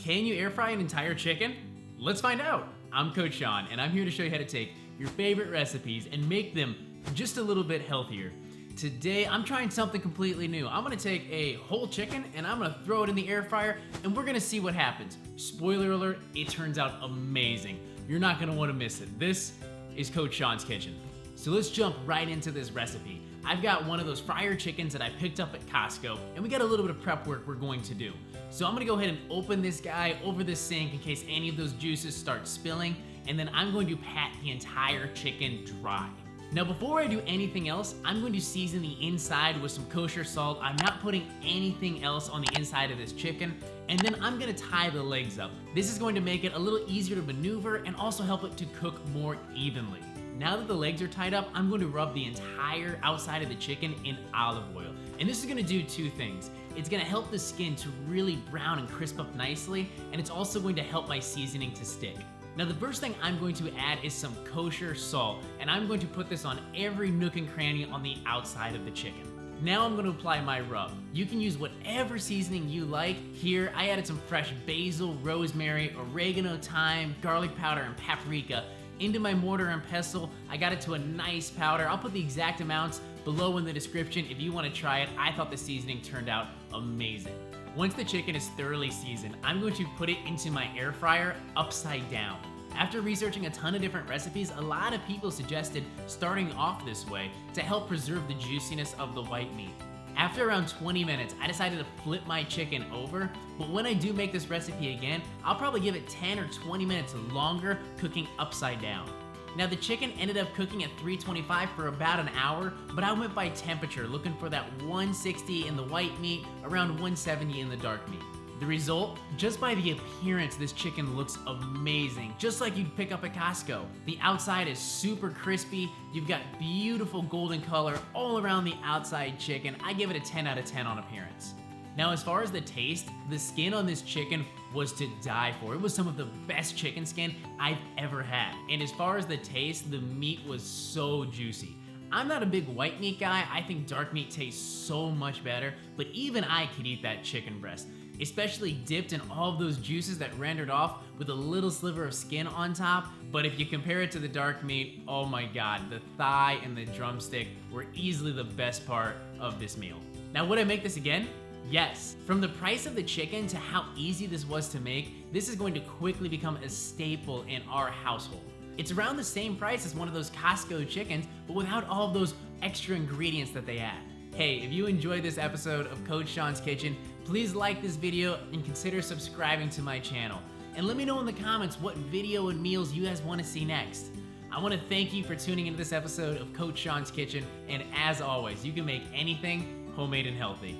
Can you air fry an entire chicken? Let's find out. I'm Coach Sean, and I'm here to show you how to take your favorite recipes and make them just a little bit healthier. Today, I'm trying something completely new. I'm gonna take a whole chicken and I'm gonna throw it in the air fryer and we're gonna see what happens. Spoiler alert, it turns out amazing. You're not gonna wanna miss it. This is Coach Sean's Kitchen. So let's jump right into this recipe. I've got one of those fryer chickens that I picked up at Costco, and we got a little bit of prep work we're going to do. So I'm gonna go ahead and open this guy over the sink in case any of those juices start spilling, and then I'm going to pat the entire chicken dry. Now before I do anything else, I'm going to season the inside with some kosher salt. I'm not putting anything else on the inside of this chicken, and then I'm gonna tie the legs up. This is going to make it a little easier to maneuver and also help it to cook more evenly. Now that the legs are tied up, I'm going to rub the entire outside of the chicken in olive oil. And this is gonna do two things. It's gonna help the skin to really brown and crisp up nicely, and it's also going to help my seasoning to stick. Now the first thing I'm going to add is some kosher salt, and I'm going to put this on every nook and cranny on the outside of the chicken. Now I'm going to apply my rub. You can use whatever seasoning you like. Here I added some fresh basil, rosemary, oregano, thyme, garlic powder, and paprika into my mortar and pestle. I got it to a nice powder. I'll put the exact amounts below in the description if you want to try it. I thought the seasoning turned out amazing. Once the chicken is thoroughly seasoned, I'm going to put it into my air fryer upside down. After researching a ton of different recipes, a lot of people suggested starting off this way to help preserve the juiciness of the white meat. After around 20 minutes, I decided to flip my chicken over, but when I do make this recipe again, I'll probably give it 10 or 20 minutes longer cooking upside down. Now the chicken ended up cooking at 325 for about an hour, but I went by temperature looking for that 160 in the white meat, around 170 in the dark meat. The result? Just by the appearance, this chicken looks amazing, just like you'd pick up at Costco. The outside is super crispy, you've got beautiful golden color all around the outside chicken. I give it a 10 out of 10 on appearance. Now as far as the taste, the skin on this chicken was to die for. It was some of the best chicken skin I've ever had. And as far as the taste, the meat was so juicy. I'm not a big white meat guy. I think dark meat tastes so much better, but even I could eat that chicken breast, especially dipped in all of those juices that rendered off with a little sliver of skin on top. But if you compare it to the dark meat, oh my God, the thigh and the drumstick were easily the best part of this meal. Now would I make this again? Yes. From the price of the chicken to how easy this was to make, this is going to quickly become a staple in our household. It's around the same price as one of those Costco chickens, but without all of those extra ingredients that they add. Hey, if you enjoyed this episode of Coach Sean's Kitchen, please like this video and consider subscribing to my channel. And let me know in the comments what video and meals you guys want to see next. I want to thank you for tuning into this episode of Coach Sean's Kitchen, and as always, you can make anything homemade and healthy.